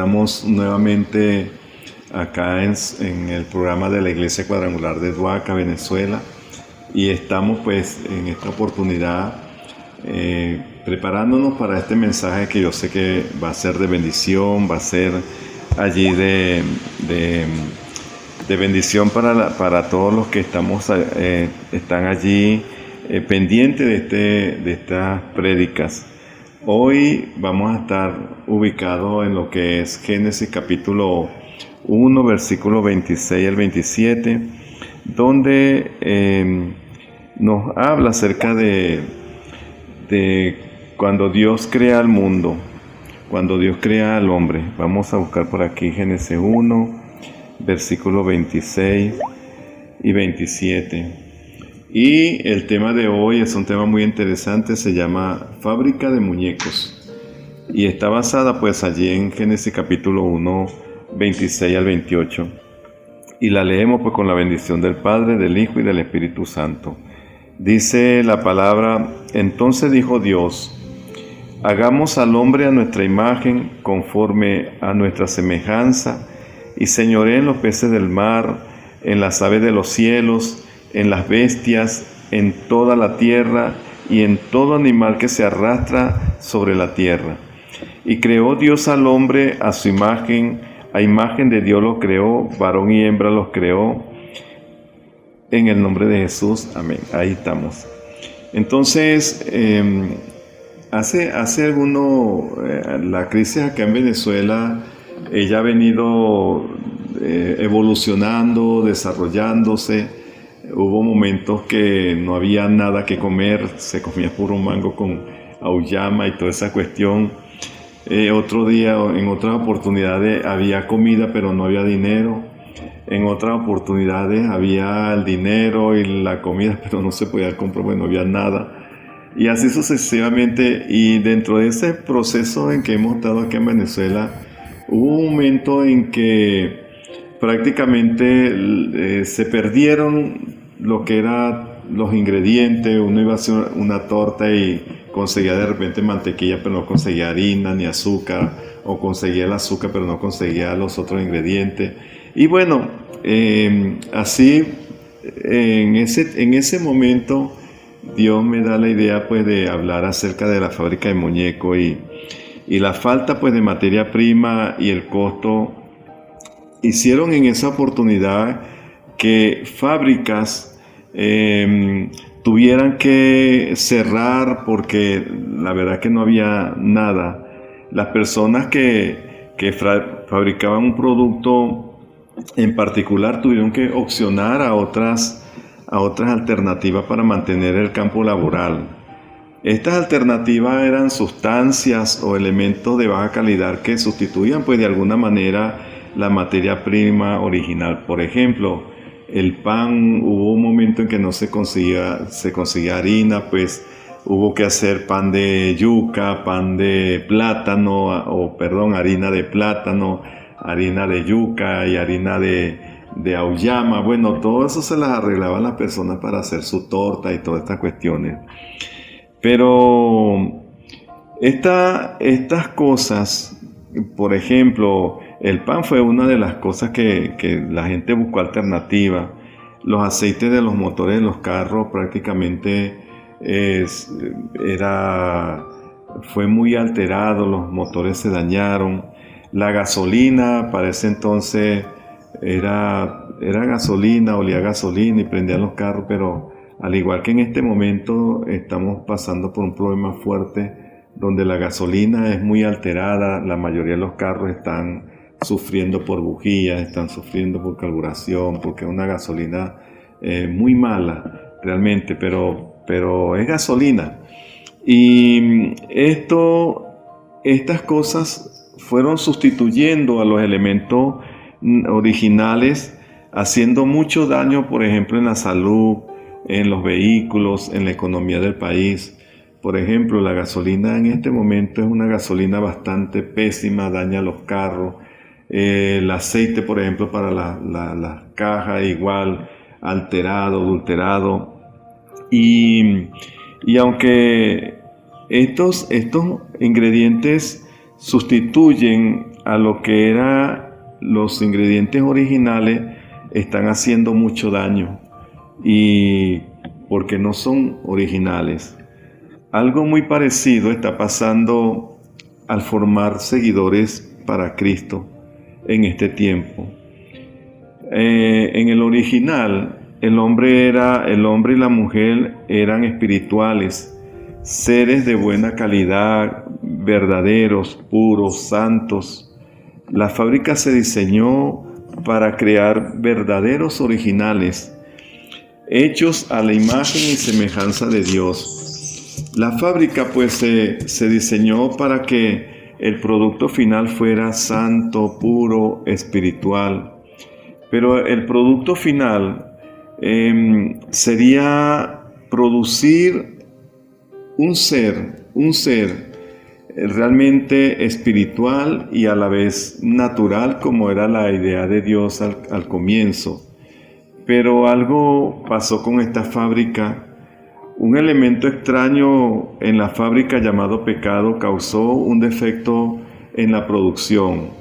estamos nuevamente acá en el programa de la Iglesia Cuadrangular de Duaca, Venezuela, y estamos pues en esta oportunidad preparándonos para este mensaje que yo sé que va a ser de bendición, va a ser allí de bendición para todos los que están allí pendientes de estas prédicas. Hoy vamos a estar ubicados en lo que es Génesis capítulo 1, versículo 26 al 27, donde nos habla acerca de cuando Dios crea al mundo, cuando Dios crea al hombre. Vamos a buscar por aquí Génesis 1, versículo 26 y 27. Y el tema de hoy es un tema muy interesante, se llama Fábrica de Muñecos. Y está basada pues allí en Génesis capítulo 1, 26 al 28. Y la leemos pues con la bendición del Padre, del Hijo y del Espíritu Santo. Dice la palabra: entonces dijo Dios: hagamos al hombre a nuestra imagen, conforme a nuestra semejanza, y señoree en los peces del mar, en las aves de los cielos, en las bestias, en toda la tierra, y en todo animal que se arrastra sobre la tierra. Y creó Dios al hombre a su imagen, a imagen de Dios lo creó, varón y hembra los creó. En el nombre de Jesús, amén. Ahí estamos. Entonces, hace la crisis acá en Venezuela, ella ha venido evolucionando, desarrollándose. Hubo momentos que no había nada que comer, se comía puro mango con auyama y toda esa cuestión. Otro día, en otras oportunidades, había comida pero no había dinero. En otras oportunidades había el dinero y la comida, pero no se podía comprar, no había nada. Y así sucesivamente. Y dentro de ese proceso en que hemos estado aquí en Venezuela, hubo un momento en que prácticamente se perdieron lo que eran los ingredientes. Uno iba a hacer una torta y conseguía de repente mantequilla, pero no conseguía harina ni azúcar, o conseguía el azúcar, pero no conseguía los otros ingredientes. Y bueno, así en ese momento Dios me da la idea pues de hablar acerca de la fábrica de muñecos y la falta pues de materia prima y el costo hicieron en esa oportunidad que fábricas tuvieran que cerrar, porque la verdad que no había nada. Las personas que fabricaban un producto en particular tuvieron que opcionar a otras alternativas para mantener el campo laboral. Estas alternativas eran sustancias o elementos de baja calidad que sustituían pues de alguna manera la materia prima original. Por ejemplo, el pan, hubo un momento en que no se conseguía harina, pues hubo que hacer pan de yuca, pan de plátano, harina de plátano, harina de yuca y harina de auyama. Bueno, todo eso se las arreglaban las personas para hacer su torta y todas estas cuestiones. Pero estas cosas, por ejemplo, el pan fue una de las cosas que la gente buscó alternativa. Los aceites de los motores de los carros prácticamente fue muy alterado, los motores se dañaron. La gasolina para ese entonces era gasolina, olía a gasolina y prendían los carros, pero al igual que en este momento estamos pasando por un problema fuerte donde la gasolina es muy alterada. La mayoría de los carros están sufriendo por bujías, están sufriendo por carburación, porque es una gasolina muy mala realmente, pero es gasolina. Y estas cosas fueron sustituyendo a los elementos originales, haciendo mucho daño, por ejemplo, en la salud, en los vehículos, en la economía del país. Por ejemplo, la gasolina en este momento es una gasolina bastante pésima, daña los carros. El aceite, por ejemplo, para las cajas, igual, alterado, adulterado. Y aunque estos ingredientes sustituyen a lo que eran los ingredientes originales están haciendo mucho daño, y porque no son originales. Algo muy parecido está pasando al formar seguidores para Cristo en este tiempo. En el original, el hombre y la mujer eran espirituales, seres de buena calidad, verdaderos, puros, santos. La fábrica se diseñó para crear verdaderos originales, hechos a la imagen y semejanza de Dios. La fábrica pues se diseñó para que el producto final fuera santo, puro, espiritual. Pero el producto final sería producir un ser realmente espiritual y a la vez natural, como era la idea de Dios al comienzo. Pero algo pasó con esta fábrica. Un elemento extraño en la fábrica llamado pecado causó un defecto en la producción.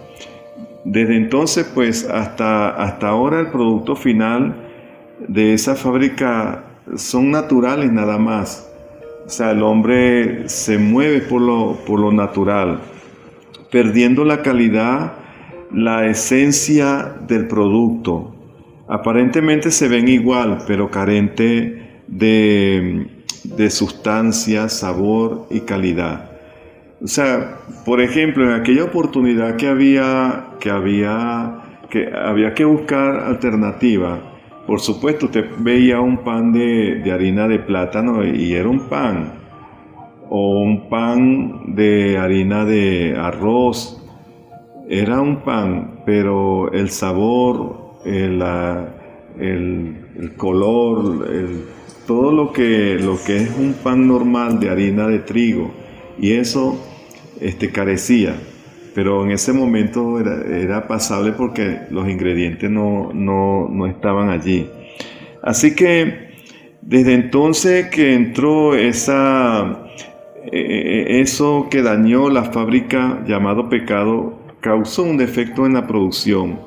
Desde entonces, pues hasta ahora, el producto final de esa fábrica son naturales nada más. O sea, el hombre se mueve por lo natural, perdiendo la calidad, la esencia del producto. Aparentemente se ven igual, pero carente de sustancia, sabor y calidad. O sea, por ejemplo, en aquella oportunidad que había que buscar alternativa, por supuesto, usted veía un pan de harina de plátano y era un pan, o un pan de harina de arroz, era un pan, pero el sabor, el color, todo lo que es un pan normal de harina de trigo, y eso carecía, pero en ese momento era pasable porque los ingredientes no estaban allí. Así que desde entonces que entró eso que dañó la fábrica llamado pecado, causó un defecto en la producción,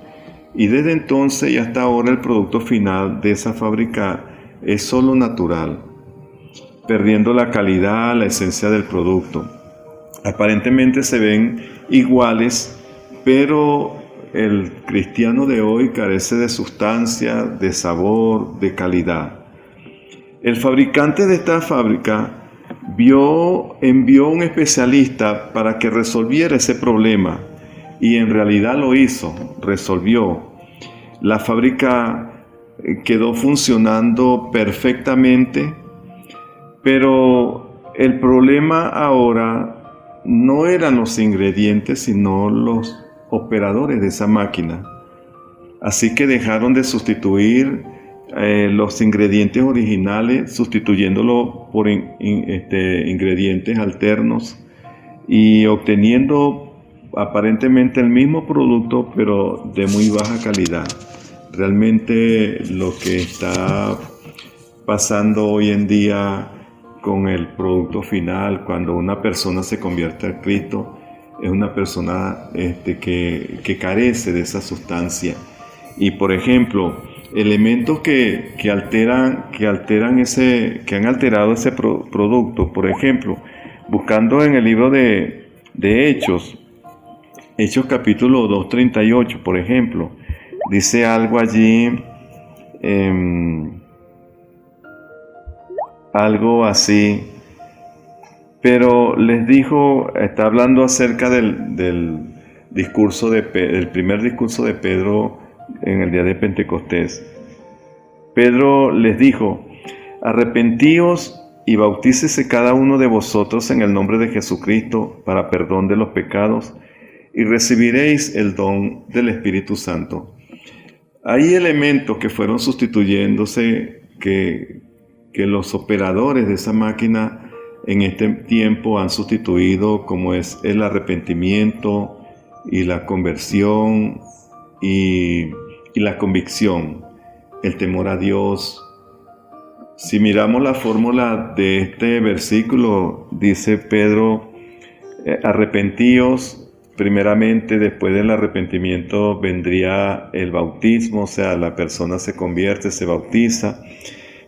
y desde entonces y hasta ahora el producto final de esa fábrica es solo natural, perdiendo la calidad, la esencia del producto. Aparentemente se ven iguales, pero el cristiano de hoy carece de sustancia, de sabor, de calidad. El fabricante de esta fábrica envió un especialista para que resolviera ese problema, y en realidad lo hizo, resolvió. La fábrica quedó funcionando perfectamente, pero el problema ahora no eran los ingredientes, sino los operadores de esa máquina. Así que dejaron de sustituir los ingredientes originales, sustituyéndolo por ingredientes alternos, y obteniendo aparentemente el mismo producto, pero de muy baja calidad. Realmente lo que está pasando hoy en día con el producto final, cuando una persona se convierte a Cristo, es una persona que carece de esa sustancia. Y por ejemplo, elementos que han alterado ese producto, por ejemplo, buscando en el libro de Hechos capítulo 2:38, por ejemplo, dice algo allí, algo así, pero les dijo, está hablando acerca del discurso del primer discurso de Pedro en el día de Pentecostés. Pedro les dijo: arrepentíos y bautícese cada uno de vosotros en el nombre de Jesucristo para perdón de los pecados, y recibiréis el don del Espíritu Santo. Hay elementos que fueron sustituyéndose, que los operadores de esa máquina en este tiempo han sustituido, como es el arrepentimiento y la conversión y la convicción, el temor a Dios. Si miramos la fórmula de este versículo, dice Pedro: arrepentíos, primeramente después del arrepentimiento vendría el bautismo, o sea, la persona se convierte, se bautiza,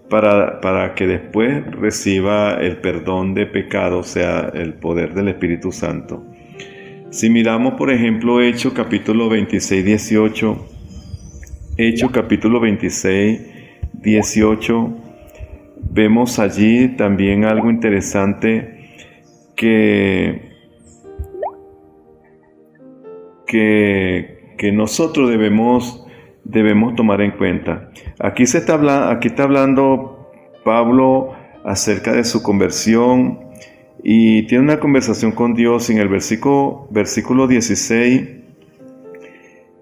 para que después reciba el perdón de pecado, o sea, el poder del Espíritu Santo. Si miramos, por ejemplo, Hechos capítulo 26, 18, Hechos capítulo 26, 18, vemos allí también algo interesante que nosotros debemos tomar en cuenta. Aquí está hablando Pablo acerca de su conversión y tiene una conversación con Dios. En el versículo 16,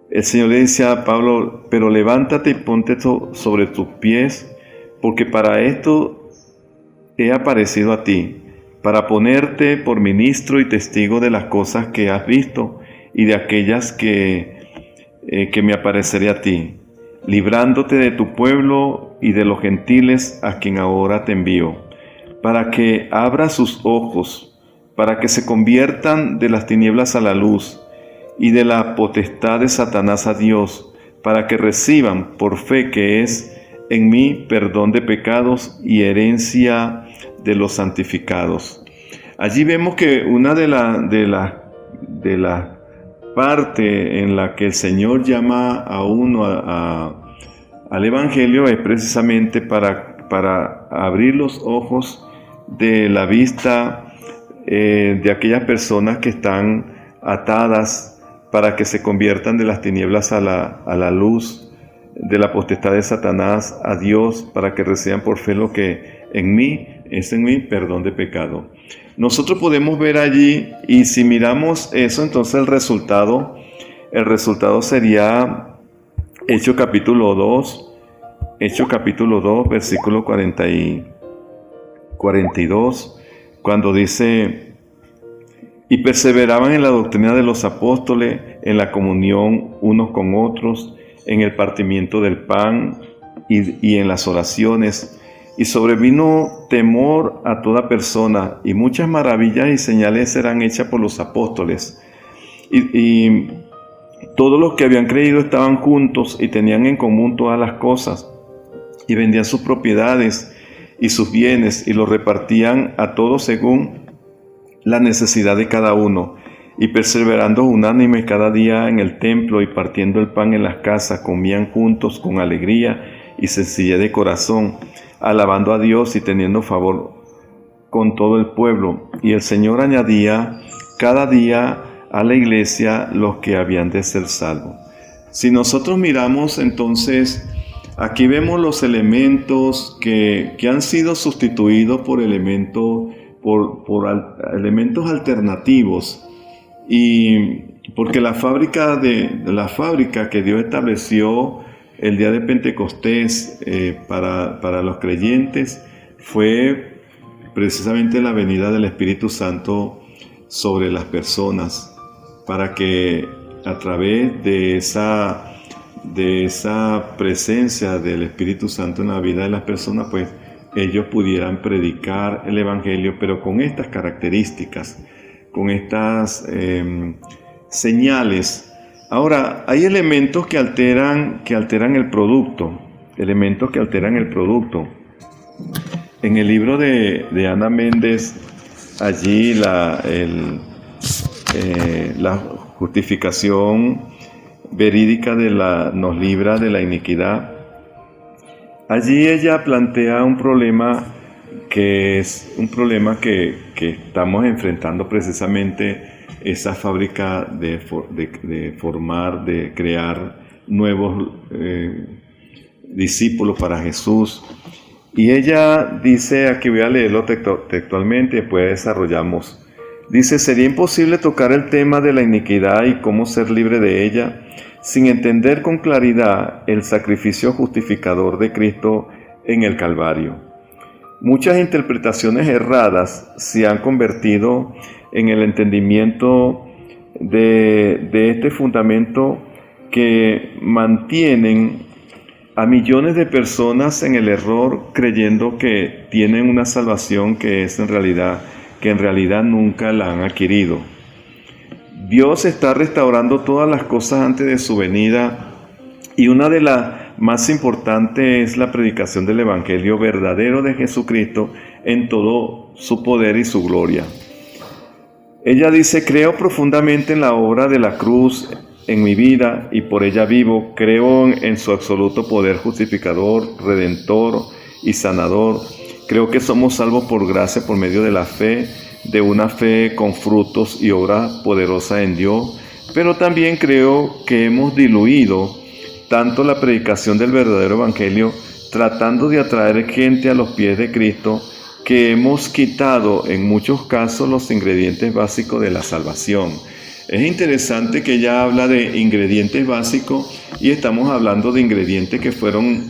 el Señor le dice a Pablo: pero levántate y ponte sobre tus pies, porque para esto he aparecido a ti, para ponerte por ministro y testigo de las cosas que has visto y de aquellas que me apareceré a ti, librándote de tu pueblo y de los gentiles a quien ahora te envío, para que abra sus ojos, para que se conviertan de las tinieblas a la luz y de la potestad de Satanás a Dios, para que reciban por fe que es en mí perdón de pecados y herencia de los santificados. Allí vemos que una de las parte en la que el Señor llama a uno al Evangelio es precisamente para abrir los ojos de la vista de aquellas personas que están atadas, para que se conviertan de las tinieblas a la luz, de la potestad de Satanás a Dios, para que reciban por fe lo que en mí perdón de pecado. Nosotros podemos ver allí, y si miramos eso, entonces el resultado sería Hechos capítulo 2, versículo 42, cuando dice: y perseveraban en la doctrina de los apóstoles, en la comunión unos con otros, en el partimiento del pan y en las oraciones. Y sobrevino temor a toda persona, y muchas maravillas y señales eran hechas por los apóstoles. Y todos los que habían creído estaban juntos y tenían en común todas las cosas, y vendían sus propiedades y sus bienes, y los repartían a todos según la necesidad de cada uno. Y perseverando unánimes cada día en el templo y partiendo el pan en las casas, comían juntos con alegría y sencillez de corazón, alabando a Dios y teniendo favor con todo el pueblo. Y el Señor añadía cada día a la iglesia los que habían de ser salvos. Si nosotros miramos entonces, aquí vemos los elementos que han sido sustituidos por elementos alternativos, y porque la fábrica que Dios estableció el día de Pentecostés para los creyentes fue precisamente la venida del Espíritu Santo sobre las personas, para que a través de esa presencia del Espíritu Santo en la vida de las personas, pues ellos pudieran predicar el Evangelio, pero con estas características, con estas señales. Ahora, hay elementos que alteran el producto, En el libro de Ana Méndez, allí la justificación verídica nos libra de la iniquidad. Allí ella plantea un problema que es un problema que estamos enfrentando, precisamente esa fábrica de formar, de crear nuevos discípulos para Jesús. Y ella dice, aquí voy a leerlo textualmente y después desarrollamos. Dice: sería imposible tocar el tema de la iniquidad y cómo ser libre de ella sin entender con claridad el sacrificio justificador de Cristo en el Calvario. Muchas interpretaciones erradas se han convertido en el entendimiento de este fundamento, que mantienen a millones de personas en el error, creyendo que tienen una salvación que en realidad nunca la han adquirido. Dios está restaurando todas las cosas antes de su venida, y una de las más importantes es la predicación del Evangelio verdadero de Jesucristo en todo su poder y su gloria. Ella dice: creo profundamente en la obra de la cruz en mi vida y por ella vivo. Creo en su absoluto poder justificador, redentor y sanador. Creo que somos salvos por gracia por medio de la fe, de una fe con frutos y obra poderosa en Dios. Pero también creo que hemos diluido tanto la predicación del verdadero evangelio, tratando de atraer gente a los pies de Cristo, que hemos quitado en muchos casos los ingredientes básicos de la salvación. Es interesante que ella habla de ingredientes básicos y estamos hablando de ingredientes que fueron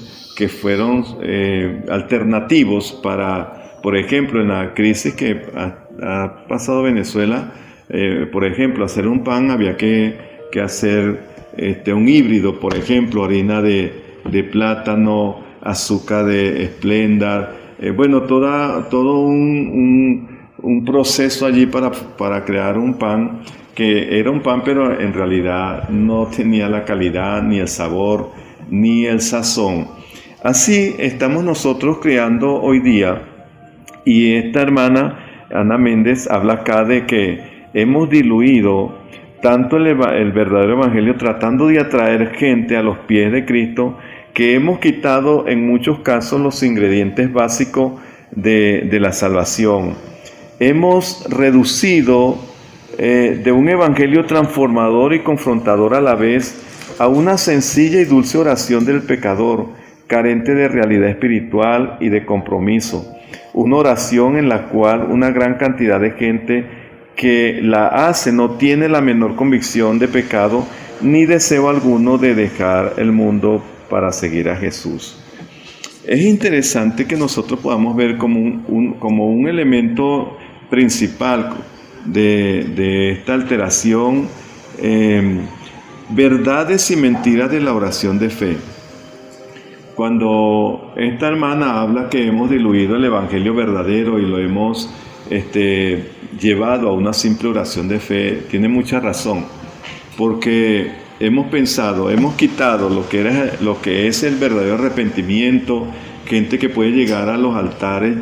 alternativos para, por ejemplo, en la crisis que ha pasado Venezuela, por ejemplo, hacer un pan había que hacer un híbrido, por ejemplo, harina de plátano, azúcar de esplenda, todo un proceso allí para crear un pan que era un pan, pero en realidad no tenía la calidad, ni el sabor, ni el sazón. Así estamos nosotros creando hoy día, y esta hermana Ana Méndez habla acá de que hemos diluido tanto el verdadero evangelio, tratando de atraer gente a los pies de Cristo, que hemos quitado en muchos casos los ingredientes básicos de la salvación. Hemos reducido de un evangelio transformador y confrontador a la vez a una sencilla y dulce oración del pecador, carente de realidad espiritual y de compromiso. Una oración en la cual una gran cantidad de gente que la hace no tiene la menor convicción de pecado ni deseo alguno de dejar el mundo para seguir a Jesús. Es interesante que nosotros podamos ver como un elemento principal de esta alteración, verdades y mentiras de la oración de fe. Cuando esta hermana habla que hemos diluido el evangelio verdadero y lo hemos llevado a una simple oración de fe, tiene mucha razón, porque hemos quitado lo que es el verdadero arrepentimiento, gente que puede llegar a los altares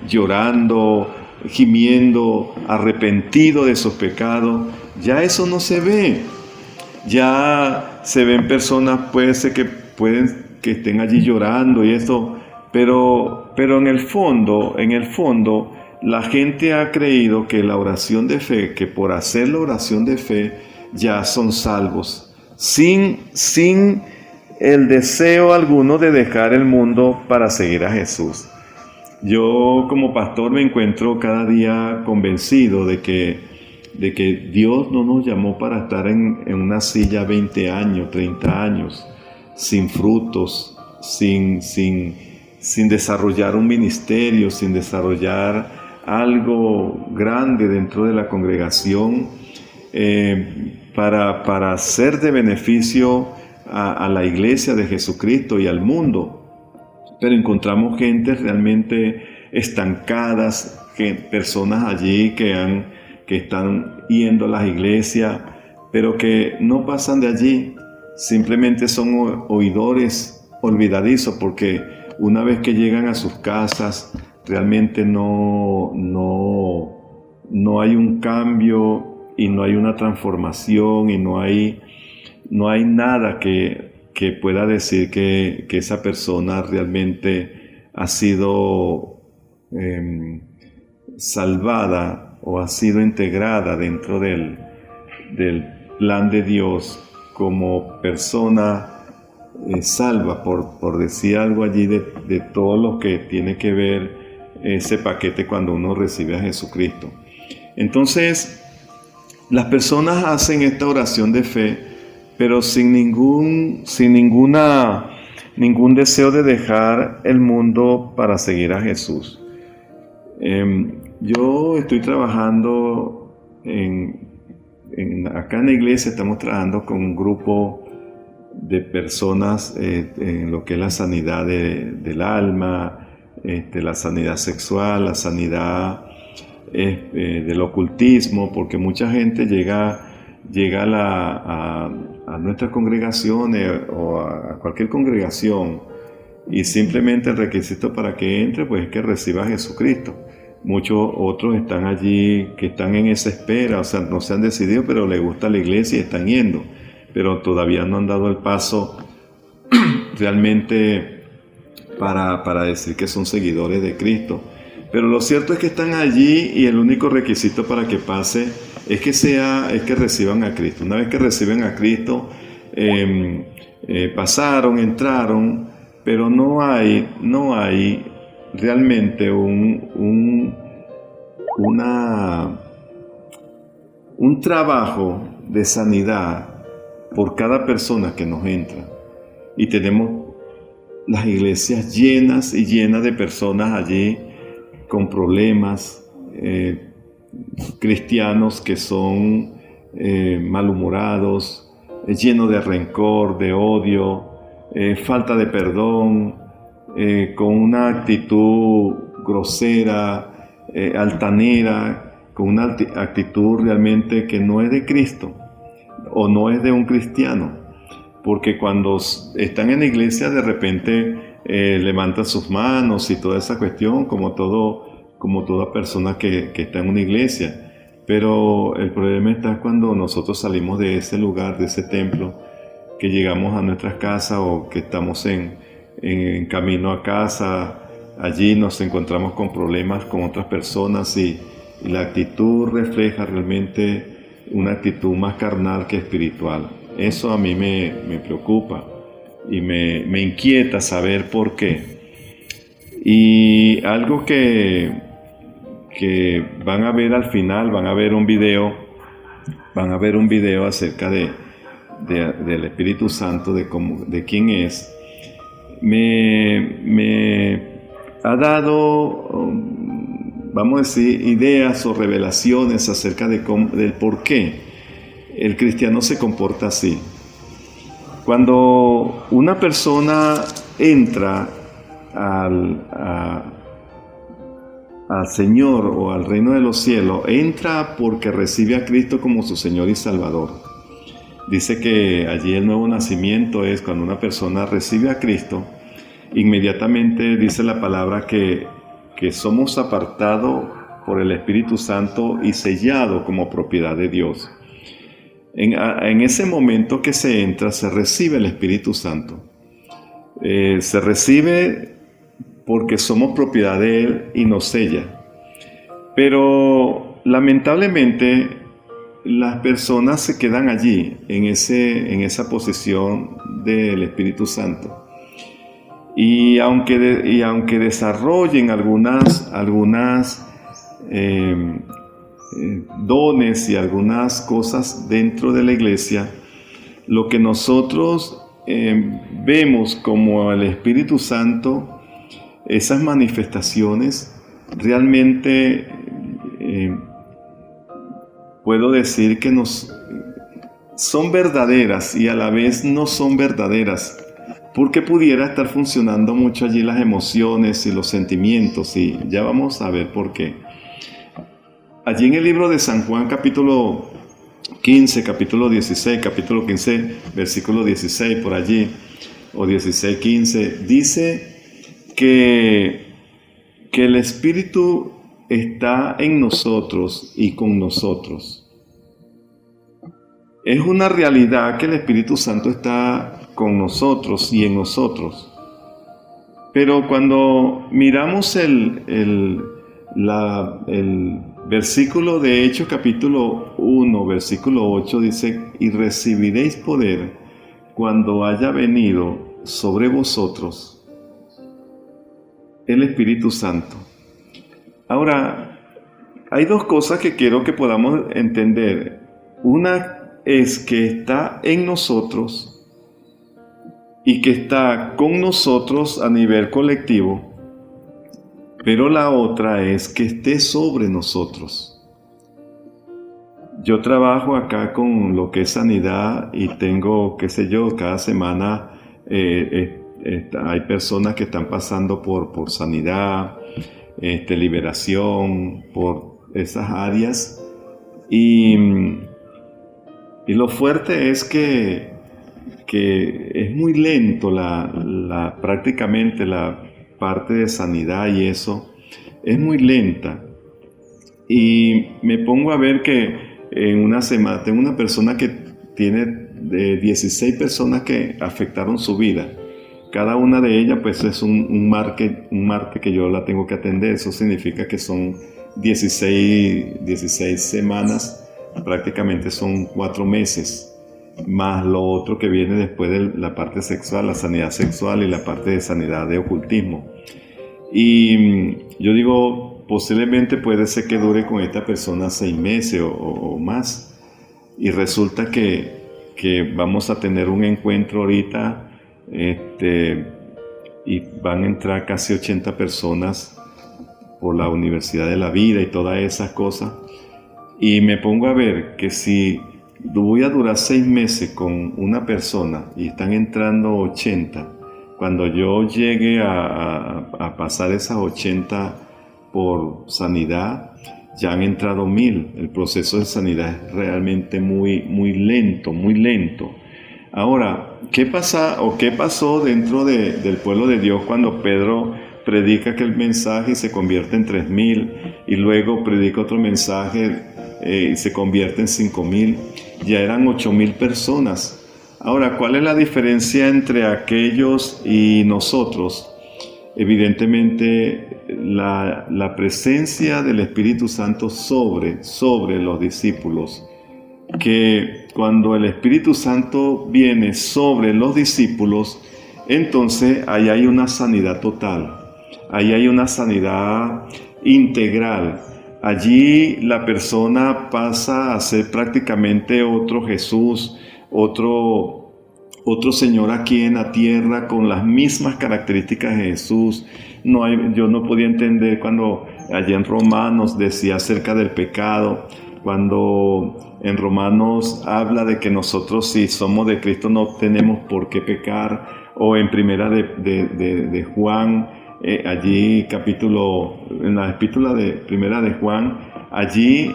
llorando, gimiendo, arrepentido de sus pecados. Ya eso no se ve. Ya se ven personas, puede ser que estén allí llorando y eso, pero en el fondo, la gente ha creído que la oración de fe, que por hacer la oración de fe ya son salvos, sin el deseo alguno de dejar el mundo para seguir a Jesús. Yo como pastor me encuentro cada día convencido de que Dios no nos llamó para estar en una silla 20 años, 30 años, sin frutos, sin desarrollar un ministerio, sin desarrollar algo grande dentro de la congregación, para ser de beneficio a la iglesia de Jesucristo y al mundo. Pero encontramos gente realmente estancadas, personas allí que están yendo a las iglesias, pero que no pasan de allí, simplemente son oidores olvidadizos, porque una vez que llegan a sus casas, realmente no hay un cambio y no hay una transformación y no hay nada que pueda decir que esa persona realmente ha sido salvada o ha sido integrada dentro del plan de Dios como persona salva, por decir algo allí de todo lo que tiene que ver ese paquete cuando uno recibe a Jesucristo. Entonces, las personas hacen esta oración de fe, pero sin ningún deseo de dejar el mundo para seguir a Jesús. Yo estoy trabajando acá en la iglesia, estamos trabajando con un grupo de personas en lo que es la sanidad del alma, la sanidad sexual, la sanidad del ocultismo, porque mucha gente llega a nuestras congregaciones o a cualquier congregación y simplemente el requisito para que entre pues es que reciba a Jesucristo. Muchos otros están allí que están en esa espera, o sea, no se han decidido, pero les gusta la iglesia y están yendo, pero todavía no han dado el paso realmente para decir que son seguidores de Cristo. Pero lo cierto es que están allí y el único requisito para que pase es que reciban a Cristo. Una vez que reciben a Cristo, pasaron, entraron, pero no hay realmente un trabajo de sanidad por cada persona que nos entra. Y tenemos las iglesias llenas y llenas de personas allí con problemas, cristianos que son malhumorados, llenos de rencor, de odio, falta de perdón, con una actitud grosera, altanera, con una actitud realmente que no es de Cristo o no es de un cristiano. Porque cuando están en la iglesia de repente levantan sus manos y toda esa cuestión como toda persona que está en una iglesia. Pero el problema está cuando nosotros salimos de ese lugar, de ese templo, que llegamos a nuestras casas o que estamos en camino a casa. Allí nos encontramos con problemas con otras personas y la actitud refleja realmente una actitud más carnal que espiritual. Eso a mí me preocupa y me inquieta saber por qué. Y algo que van a ver al final, van a ver un video acerca del Espíritu Santo, de quién es. Me ha dado, vamos a decir, ideas o revelaciones acerca del por qué el cristiano se comporta así. Cuando una persona entra al Señor o al reino de los cielos, entra porque recibe a Cristo como su Señor y Salvador. Dice que allí el nuevo nacimiento es cuando una persona recibe a Cristo, inmediatamente dice la palabra que somos apartados por el Espíritu Santo y sellados como propiedad de Dios. En ese momento que se entra, se recibe el Espíritu Santo. Se recibe porque somos propiedad de Él y nos sella. Pero lamentablemente las personas se quedan allí, en esa posición del Espíritu Santo. Y aunque desarrollen algunas dones y algunas cosas dentro de la iglesia, lo que nosotros vemos como el Espíritu Santo, esas manifestaciones, realmente puedo decir que son verdaderas y a la vez no son verdaderas, porque pudiera estar funcionando mucho allí las emociones y los sentimientos, y ya vamos a ver por qué. Allí en el libro de San Juan, capítulo 15, capítulo 16, capítulo 15, versículo 16, por allí, o 16, 15, dice que el Espíritu está en nosotros y con nosotros. Es una realidad que el Espíritu Santo está con nosotros y en nosotros. Pero cuando miramos el versículo de Hechos capítulo 1, versículo 8, dice: y recibiréis poder cuando haya venido sobre vosotros el Espíritu Santo. Ahora, hay dos cosas que quiero que podamos entender. Una es que está en nosotros y que está con nosotros a nivel colectivo, pero la otra es que esté sobre nosotros. Yo trabajo acá con lo que es sanidad y tengo, cada semana hay personas que están pasando por sanidad, liberación, por esas áreas. Y lo fuerte es que es muy lento prácticamente la parte de sanidad, y eso es muy lenta. Y me pongo a ver que en una semana tengo una persona que tiene 16 personas que afectaron su vida. Cada una de ellas pues es un marque que yo la tengo que atender. Eso significa que son 16 semanas, prácticamente son 4 meses, más lo otro que viene después de la parte sexual, la sanidad sexual y la parte de sanidad de ocultismo. Y yo digo, posiblemente puede ser que dure con esta persona 6 meses o más. Y resulta que vamos a tener un encuentro ahorita, y van a entrar casi 80 personas por la Universidad de la Vida y todas esas cosas. Y me pongo a ver que si voy a durar 6 meses con una persona y están entrando 80, cuando yo llegue a pasar esas 80 por sanidad, ya han entrado 1000. El proceso de sanidad es realmente muy lento, muy lento. Ahora, ¿qué pasó dentro del pueblo de Dios cuando Pedro predica aquel mensaje y se convierte en 3000, y luego predica otro mensaje y se convierte en 5000? Ya eran 8000 personas. Ahora, ¿cuál es la diferencia entre aquellos y nosotros? Evidentemente, la presencia del Espíritu Santo sobre los discípulos, que cuando el Espíritu Santo viene sobre los discípulos, entonces ahí hay una sanidad total, ahí hay una sanidad integral. Allí la persona pasa a ser prácticamente otro Jesús, otro Señor aquí en la tierra, con las mismas características de Jesús. Yo no podía entender cuando allá en Romanos decía acerca del pecado, cuando en Romanos habla de que nosotros, si somos de Cristo, no tenemos por qué pecar, o en primera de Juan, allí en la epístola de primera de Juan, allí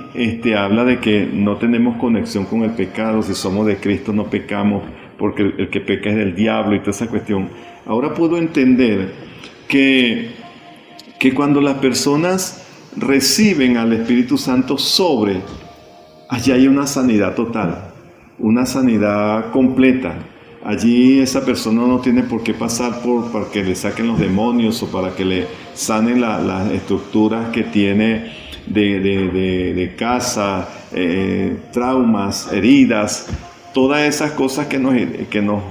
habla de que no tenemos conexión con el pecado. Si somos de Cristo no pecamos, porque el que peca es del diablo y toda esa cuestión. Ahora puedo entender que cuando las personas reciben al Espíritu Santo allí hay una sanidad total, una sanidad completa. Allí esa persona no tiene por qué pasar para que le saquen los demonios o para que le sanen las estructuras que tiene de casa, traumas, heridas, todas esas cosas que nos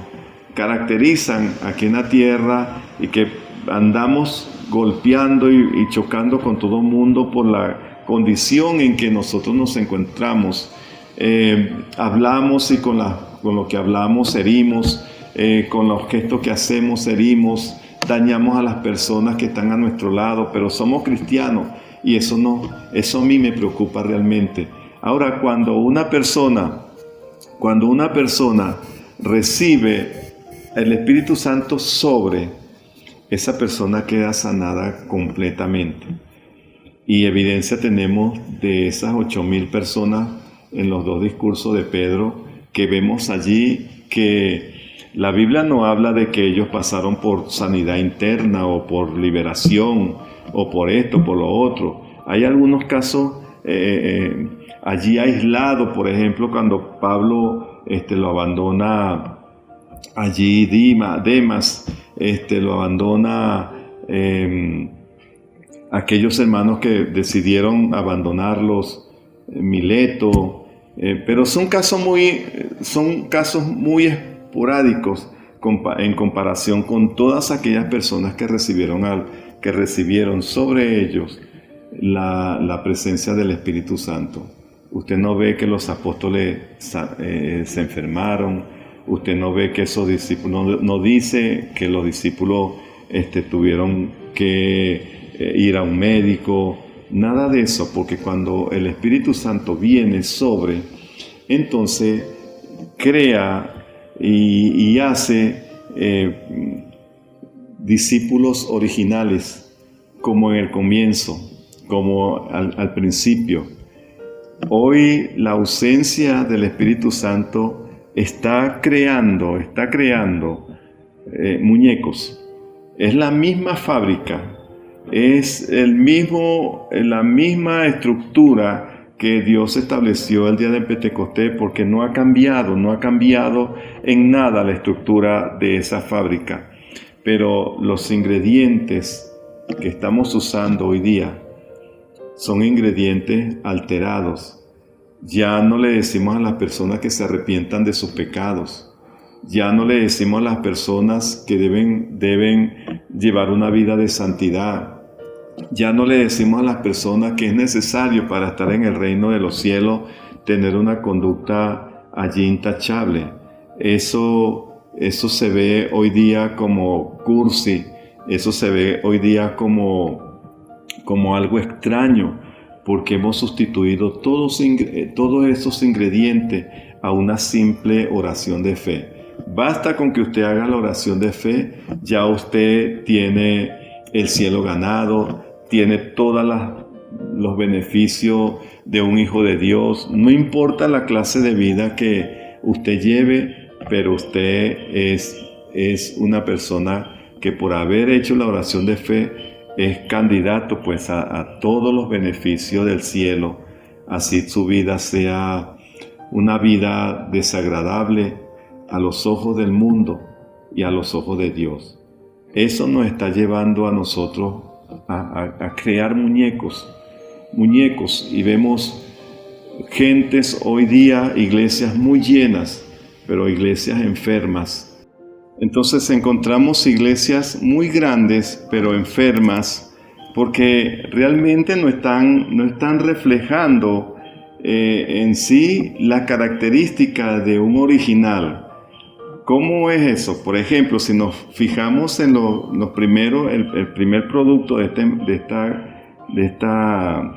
caracterizan aquí en la tierra y que andamos golpeando y chocando con todo el mundo por la condición en que nosotros nos encontramos. Hablamos y con lo que hablamos herimos, con los gestos que hacemos herimos, dañamos a las personas que están a nuestro lado, pero somos cristianos y eso a mí me preocupa realmente. Ahora, cuando una persona recibe el Espíritu Santo esa persona queda sanada completamente. Y evidencia tenemos de esas 8000 personas en los 2 discursos de Pedro, que vemos allí que la Biblia no habla de que ellos pasaron por sanidad interna o por liberación o por esto, por lo otro. Hay algunos casos allí aislados, por ejemplo, cuando Pablo lo abandona allí, Demas, lo abandona aquellos hermanos que decidieron abandonarlos, Mileto, pero son casos muy esporádicos en comparación con todas aquellas personas que recibieron sobre ellos la presencia del Espíritu Santo. Usted no ve que los apóstoles se enfermaron, usted no ve que esos discípulos, no dice que los discípulos tuvieron que ir a un médico, nada de eso, porque cuando el Espíritu Santo viene entonces crea y hace discípulos originales, como en el comienzo. como al principio. Hoy la ausencia del Espíritu Santo está creando muñecos. Es la misma fábrica, es la misma estructura que Dios estableció el día de Pentecostés, porque no ha cambiado en nada la estructura de esa fábrica. Pero los ingredientes que estamos usando hoy día son ingredientes alterados. Ya no le decimos a las personas que se arrepientan de sus pecados. Ya no le decimos a las personas que deben llevar una vida de santidad. Ya no le decimos a las personas que es necesario para estar en el reino de los cielos tener una conducta allí intachable. Eso se ve hoy día como cursi. Eso se ve hoy día como algo extraño, porque hemos sustituido todos esos ingredientes a una simple oración de fe. Basta con que usted haga la oración de fe, ya usted tiene el cielo ganado, tiene todos los beneficios de un hijo de Dios. No importa la clase de vida que usted lleve, pero usted es una persona que por haber hecho la oración de fe es candidato pues a todos los beneficios del cielo, así su vida sea una vida desagradable a los ojos del mundo y a los ojos de Dios. Eso nos está llevando a nosotros a crear muñecos, y vemos gentes hoy día, iglesias muy llenas, pero iglesias enfermas. Entonces encontramos iglesias muy grandes, pero enfermas, porque realmente no están reflejando en sí la característica de un original. ¿Cómo es eso? Por ejemplo, si nos fijamos en los primeros, el primer producto de esta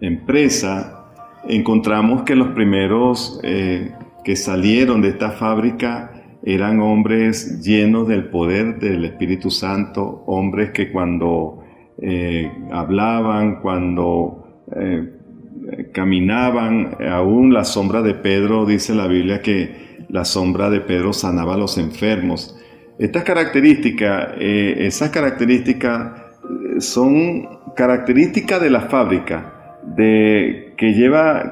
empresa, encontramos que los primeros que salieron de esta fábrica eran hombres llenos del poder del Espíritu Santo, hombres que cuando hablaban, cuando caminaban, aún la sombra de Pedro, dice la Biblia que la sombra de Pedro sanaba a los enfermos. Estas características, son características de la fábrica, que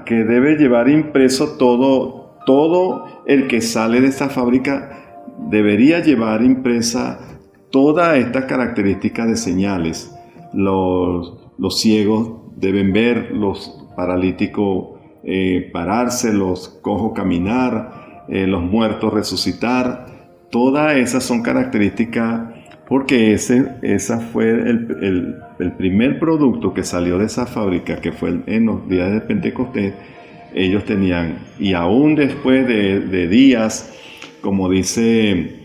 debe llevar impreso todo el que sale de esta fábrica debería llevar impresa todas estas características de señales. Los ciegos deben ver, los paralíticos pararse, los cojos caminar, los muertos resucitar. Todas esas son características porque esa fue el primer producto que salió de esa fábrica, que fue en los días de Pentecostés. Ellos tenían, y aún después de días, como dice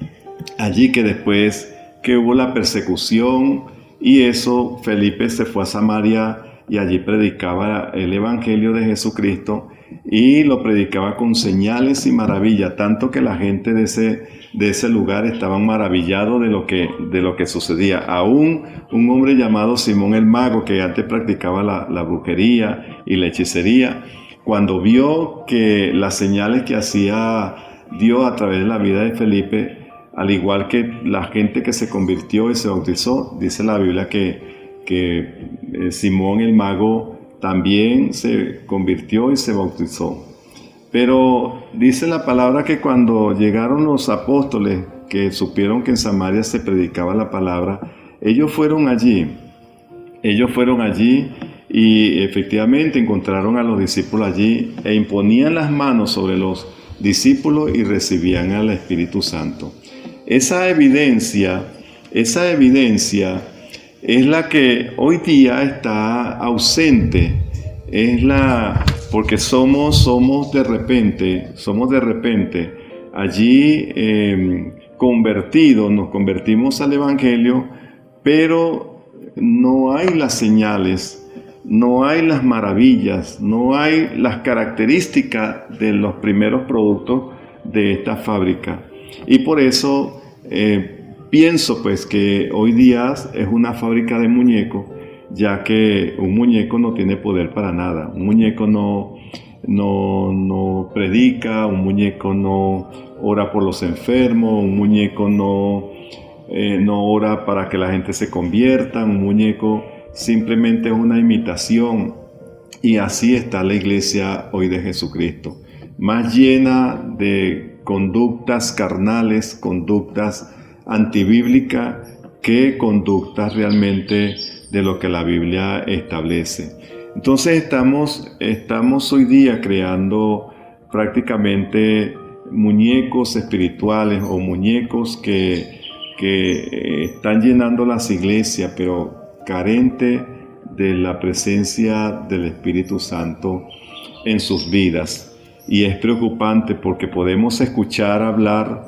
allí, que después que hubo la persecución y eso, Felipe se fue a Samaria y allí predicaba el Evangelio de Jesucristo y lo predicaba con señales y maravillas, tanto que la gente de ese lugar estaban maravillados de lo que sucedía. Aún un hombre llamado Simón el Mago, que antes practicaba la brujería y la hechicería, cuando vio que las señales que hacía Dios a través de la vida de Felipe, al igual que la gente que se convirtió y se bautizó, dice la Biblia que Simón el Mago también se convirtió y se bautizó. Pero dice la palabra que cuando llegaron los apóstoles, que supieron que en Samaria se predicaba la palabra, ellos fueron allí y efectivamente encontraron a los discípulos allí e imponían las manos sobre los discípulos y recibían al Espíritu Santo. Esa evidencia es la que hoy día está ausente, porque somos de repente allí convertidos, nos convertimos al Evangelio, pero no hay las señales, no hay las maravillas, no hay las características de los primeros productos de esta fábrica. Y por eso pienso pues que hoy día es una fábrica de muñecos, ya que un muñeco no tiene poder para nada. Un muñeco no predica, un muñeco no ora por los enfermos, un muñeco no ora para que la gente se convierta, un muñeco simplemente es una imitación. Y así está la iglesia hoy de Jesucristo, más llena de conductas carnales, conductas antibíblicas, que conductas realmente de lo que la Biblia establece. Entonces estamos hoy día creando prácticamente muñecos espirituales o muñecos que están llenando las iglesias, pero carente de la presencia del Espíritu Santo en sus vidas. Y es preocupante porque podemos escuchar hablar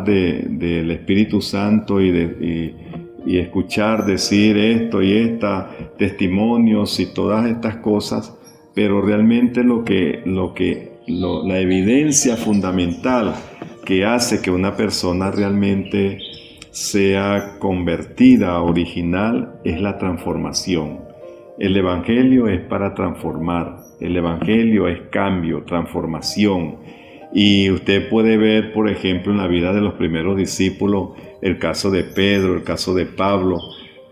del Espíritu Santo y escuchar decir esto y esta, testimonios y todas estas cosas, pero realmente la evidencia fundamental que hace que una persona realmente sea convertida, original, es la transformación. El Evangelio es para transformar, el Evangelio es cambio, transformación. Y usted puede ver, por ejemplo, en la vida de los primeros discípulos, el caso de Pedro, el caso de Pablo,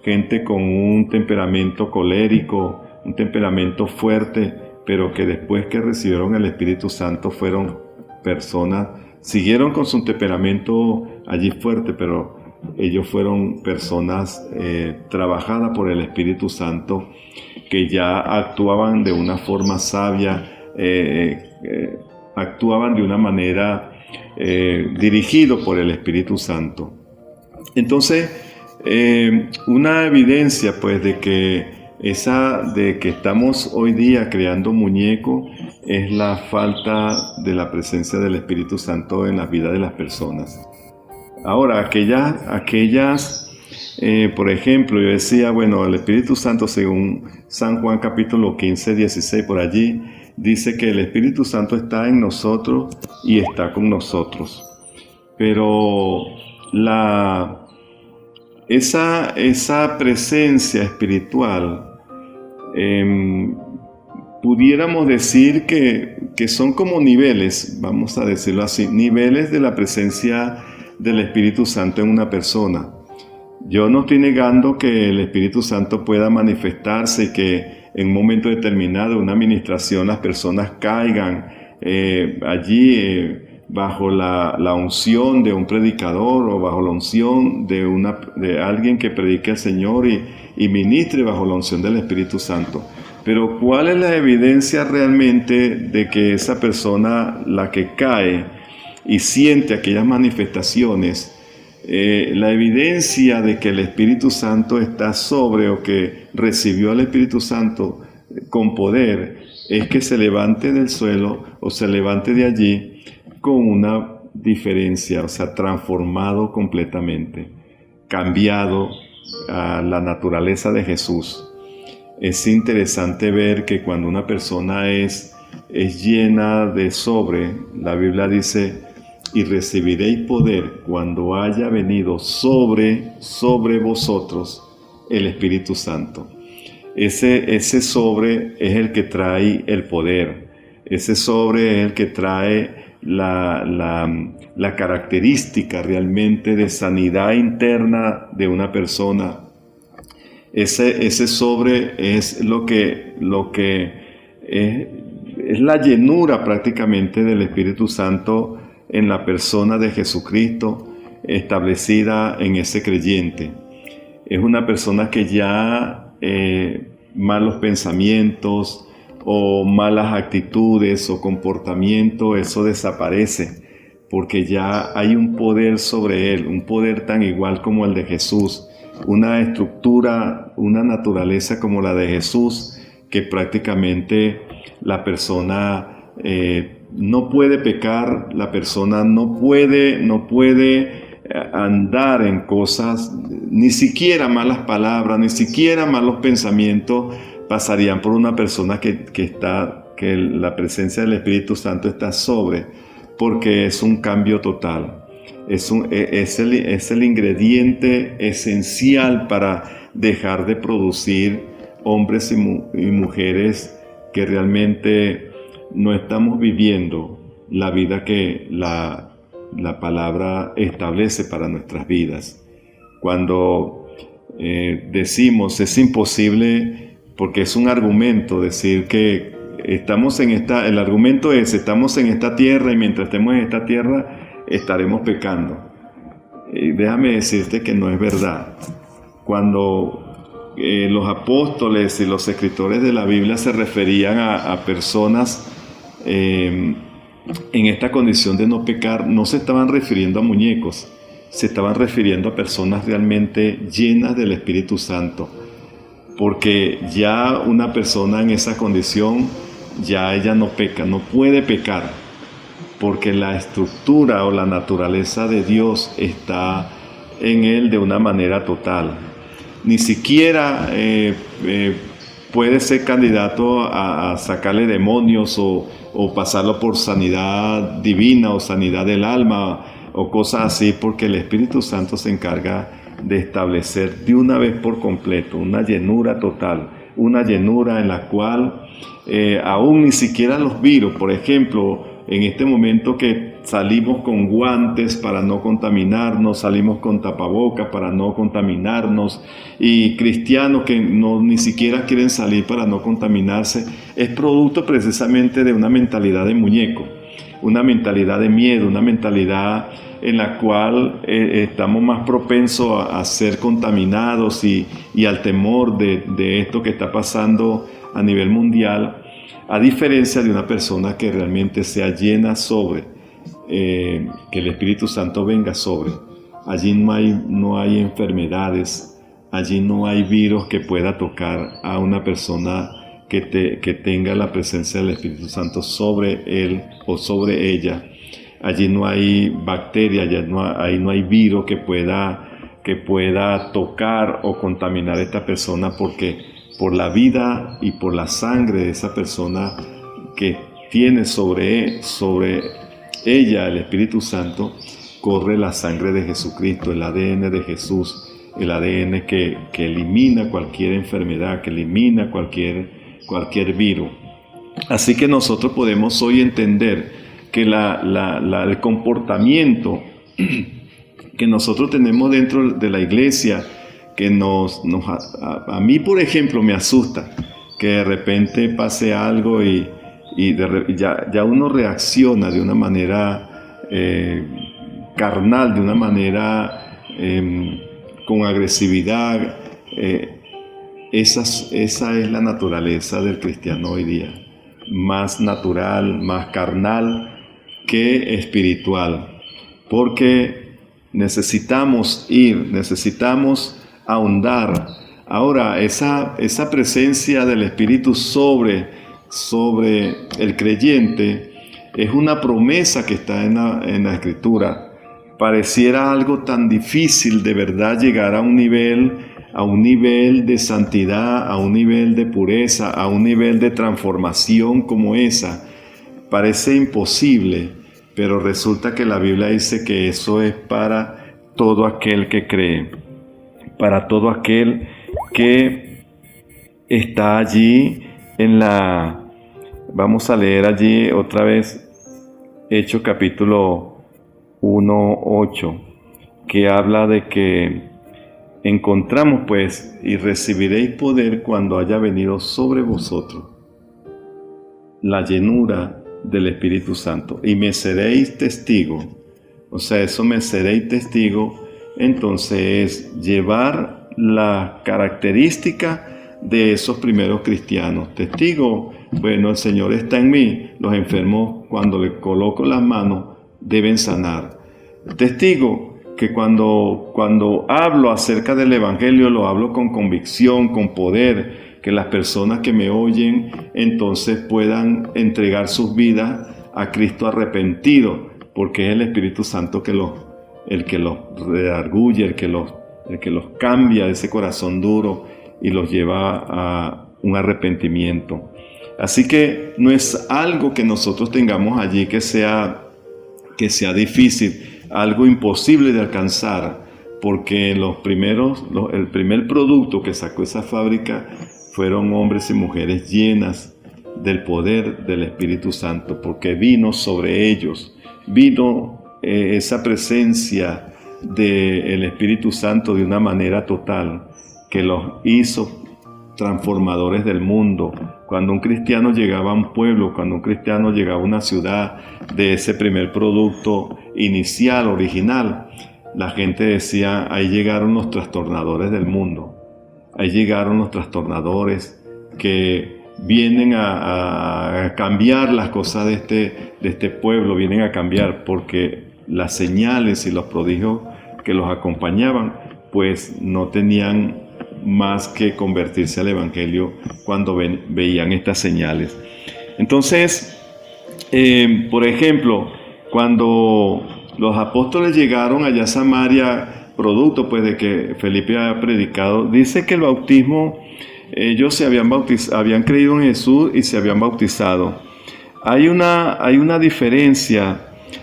gente con un temperamento colérico, un temperamento fuerte, pero que después que recibieron el Espíritu Santo fueron personas, siguieron con su temperamento allí fuerte, pero ellos fueron personas trabajadas por el Espíritu Santo, que ya actuaban de una forma sabia, actuaban de una manera dirigido por el Espíritu Santo. Entonces, una evidencia pues de que estamos hoy día creando muñecos es la falta de la presencia del Espíritu Santo en la vida de las personas. Ahora, aquellas por ejemplo, yo decía, bueno, el Espíritu Santo, según San Juan capítulo 15, 16, por allí, dice que el Espíritu Santo está en nosotros y está con nosotros. Pero esa presencia espiritual, pudiéramos decir que son como niveles, vamos a decirlo así, niveles de la presencia del Espíritu Santo en una persona. Yo no estoy negando que el Espíritu Santo pueda manifestarse y que en un momento determinado de una administración las personas caigan allí bajo la unción de un predicador o bajo la unción de alguien que predique al Señor y ministre bajo la unción del Espíritu Santo. Pero ¿cuál es la evidencia realmente de que esa persona, la que cae y siente aquellas manifestaciones, la evidencia de que el Espíritu Santo está sobre o que recibió al Espíritu Santo con poder, es que se levante del suelo o se levante de allí con una diferencia, o sea, transformado completamente, cambiado a la naturaleza de Jesús? Es interesante ver que cuando una persona es llena de sobre, la Biblia dice: y recibiréis poder cuando haya venido sobre vosotros el Espíritu Santo. Ese sobre es el que trae el poder. Ese sobre es el que trae la característica realmente de sanidad interna de una persona. Ese sobre es lo que es la llenura prácticamente del Espíritu Santo en la persona de Jesucristo, establecida en ese creyente. Es una persona que ya malos pensamientos o malas actitudes o comportamiento, eso desaparece, porque ya hay un poder sobre él, un poder tan igual como el de Jesús, una estructura, una naturaleza como la de Jesús, que prácticamente la persona no puede pecar, la persona no puede andar en cosas, ni siquiera malas palabras, ni siquiera malos pensamientos pasarían por una persona que la presencia del Espíritu Santo está sobre, porque es un cambio total. es el ingrediente esencial para dejar de producir hombres y mujeres que realmente no estamos viviendo la vida que la palabra establece para nuestras vidas. Cuando decimos es imposible, porque es un argumento decir que el argumento es estamos en esta tierra y mientras estemos en esta tierra estaremos pecando. Déjame decirte que no es verdad. Cuando los apóstoles y los escritores de la Biblia se referían a personas en esta condición de no pecar, no se estaban refiriendo a muñecos, se estaban refiriendo a personas realmente llenas del Espíritu Santo, porque ya una persona en esa condición, ya ella no peca, no puede pecar, porque la estructura o la naturaleza de Dios está en él de una manera total. Ni siquiera puede ser candidato a sacarle demonios o pasarlo por sanidad divina o sanidad del alma o cosas así, porque el Espíritu Santo se encarga de establecer de una vez por completo una llenura total, una llenura en la cual aún ni siquiera los virus, por ejemplo, en este momento que salimos con guantes para no contaminarnos, salimos con tapabocas para no contaminarnos, y cristianos que ni siquiera quieren salir para no contaminarse, es producto precisamente de una mentalidad de muñeco, una mentalidad de miedo, una mentalidad en la cual estamos más propensos a ser contaminados y al temor de esto que está pasando a nivel mundial, a diferencia de una persona que realmente sea llena sobre, que el Espíritu Santo venga sobre. Allí no hay enfermedades, allí no hay virus que pueda tocar a una persona que tenga la presencia del Espíritu Santo sobre él o sobre ella. Allí no hay bacteria, ahí no hay virus que pueda tocar o contaminar a esta persona, porque por la vida y por la sangre de esa persona que tiene sobre ella el Espíritu Santo, corre la sangre de Jesucristo, el ADN de Jesús, el ADN que elimina cualquier enfermedad, que elimina cualquier virus. Así que nosotros podemos hoy entender que el comportamiento que nosotros tenemos dentro de la iglesia, que a mí, por ejemplo, me asusta que de repente pase algo y ya uno reacciona de una manera carnal, de una manera con agresividad. Esa es la naturaleza del cristiano hoy día, más natural, más carnal que espiritual, porque necesitamos ahondar. Ahora, esa presencia del Espíritu sobre el creyente es una promesa que está en la Escritura. Pareciera algo tan difícil de verdad llegar a un nivel de santidad, a un nivel de pureza, a un nivel de transformación como esa. Parece imposible, pero resulta que la Biblia dice que eso es para todo aquel que cree, para todo aquel que está allí vamos a leer allí otra vez Hechos capítulo 1:8, que habla de que encontramos pues y recibiréis poder cuando haya venido sobre vosotros la llenura del Espíritu Santo y me seréis testigo. O sea, eso me seréis testigo, entonces es llevar la característica de esos primeros cristianos. Testigo, bueno, el Señor está en mí, los enfermos cuando le coloco las manos deben sanar. Testigo, que cuando hablo acerca del Evangelio lo hablo con convicción, con poder, que las personas que me oyen entonces puedan entregar sus vidas a Cristo arrepentido, porque es el Espíritu Santo el que los redarguye, el que los cambia de ese corazón duro y los lleva a un arrepentimiento. Así que no es algo que nosotros tengamos allí que sea difícil. algo imposible de alcanzar, porque el primer producto que sacó esa fábrica fueron hombres y mujeres llenas del poder del Espíritu Santo, porque vino sobre ellos, vino esa presencia del Espíritu Santo de una manera total, que los hizo transformadores del mundo. Cuando un cristiano llegaba a un pueblo, cuando un cristiano llegaba a una ciudad de ese primer producto inicial, original, la gente decía: ahí llegaron los trastornadores del mundo, ahí llegaron los trastornadores que vienen a cambiar las cosas de este pueblo, vienen a cambiar, porque las señales y los prodigios que los acompañaban, pues no tenían más que convertirse al Evangelio cuando veían estas señales. Entonces, por ejemplo, cuando los apóstoles llegaron allá a Samaria, producto pues de que Felipe había predicado, dice que el bautismo, ellos habían creído en Jesús y se habían bautizado. Hay una diferencia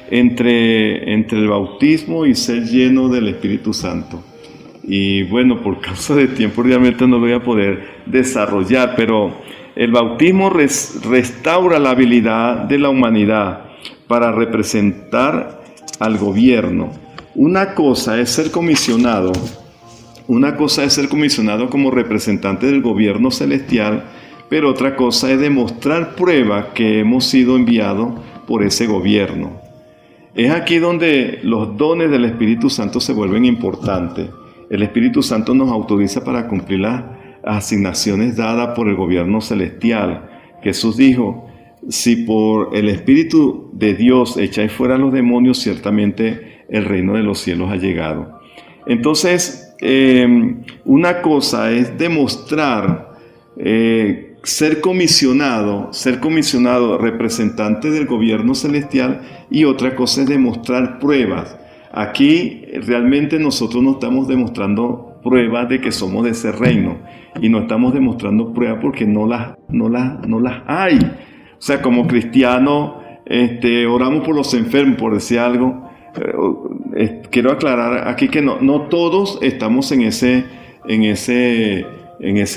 entre el bautismo y ser lleno del Espíritu Santo. Y bueno, por causa de tiempo realmente no lo voy a poder desarrollar, pero el bautismo restaura la habilidad de la humanidad para representar al gobierno. Una cosa es ser comisionado como representante del gobierno celestial, pero otra cosa es demostrar prueba que hemos sido enviados por ese gobierno. Es aquí donde los dones del Espíritu Santo se vuelven importantes. El Espíritu Santo nos autoriza para cumplir las asignaciones dadas por el gobierno celestial. Jesús dijo: si por el Espíritu de Dios echáis fuera a los demonios, ciertamente el reino de los cielos ha llegado. Entonces, una cosa es demostrar, ser comisionado representante del gobierno celestial, y otra cosa es demostrar pruebas. Aquí realmente nosotros no estamos demostrando pruebas de que somos de ese reino, y no estamos demostrando pruebas porque no las hay. O sea, como cristiano, oramos por los enfermos, por decir algo. Quiero aclarar aquí que no todos estamos en ese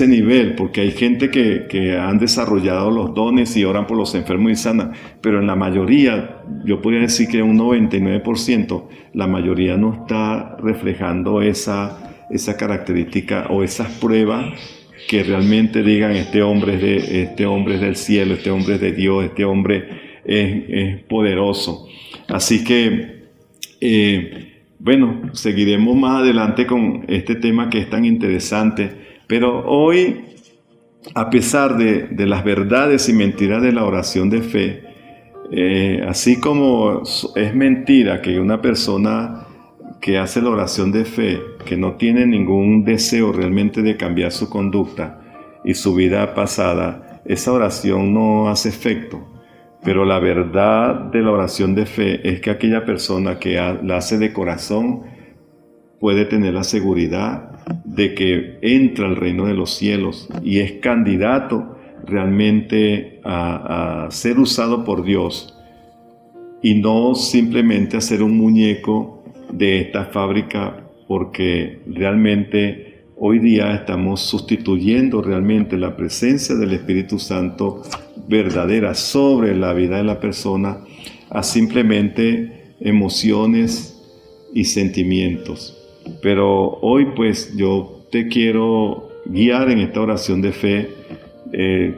nivel, porque hay gente que han desarrollado los dones y oran por los enfermos y sanan, pero en la mayoría, yo podría decir que un 99%, la mayoría no está reflejando esa característica o esas pruebas que realmente digan: este hombre es del cielo, este hombre es de Dios, este hombre es poderoso. Así que bueno, seguiremos más adelante con este tema que es tan interesante. Pero hoy, a pesar de las verdades y mentiras de la oración de fe, así como es mentira que una persona que hace la oración de fe, que no tiene ningún deseo realmente de cambiar su conducta y su vida pasada, esa oración no hace efecto. Pero la verdad de la oración de fe es que aquella persona que la hace de corazón puede tener la seguridad de que entra al reino de los cielos y es candidato realmente a ser usado por Dios, y no simplemente a ser un muñeco de esta fábrica, porque realmente hoy día estamos sustituyendo realmente la presencia del Espíritu Santo verdadera sobre la vida de la persona a simplemente emociones y sentimientos. Pero hoy pues yo te quiero guiar en esta oración de fe,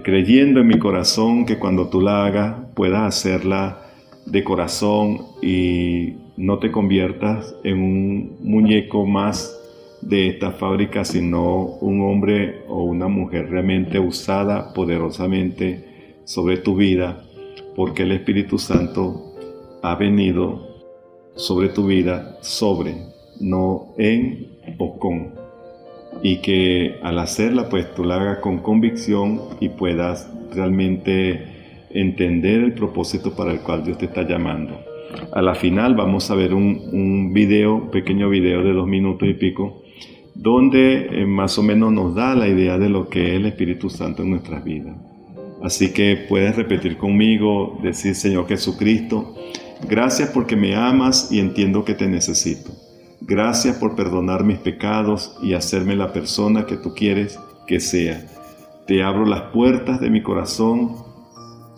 creyendo en mi corazón que cuando tú la hagas puedas hacerla de corazón y no te conviertas en un muñeco más de esta fábrica, sino un hombre o una mujer realmente usada poderosamente sobre tu vida, porque el Espíritu Santo ha venido sobre tu vida, no en o con, y que al hacerla pues tú la hagas con convicción y puedas realmente entender el propósito para el cual Dios te está llamando. A la final vamos a ver un pequeño video de 2 minutos y pico, donde más o menos nos da la idea de lo que es el Espíritu Santo en nuestras vidas. Así que puedes repetir conmigo, decir: Señor Jesucristo, Gracias porque me amas y entiendo que te necesito. Gracias por perdonar mis pecados y hacerme la persona que tú quieres que sea. Te abro las puertas de mi corazón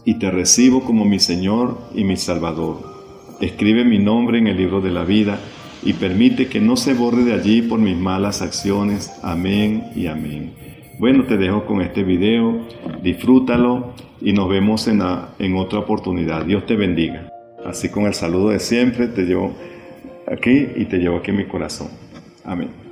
y te recibo como mi Señor y mi Salvador. Escribe mi nombre en el libro de la vida y permite que no se borre de allí por mis malas acciones. Amén y amén. Bueno, te dejo con este video, disfrútalo y nos vemos en otra oportunidad. Dios te bendiga. Así con el saludo de siempre, te llevo aquí y te llevo aquí en mi corazón. Amén.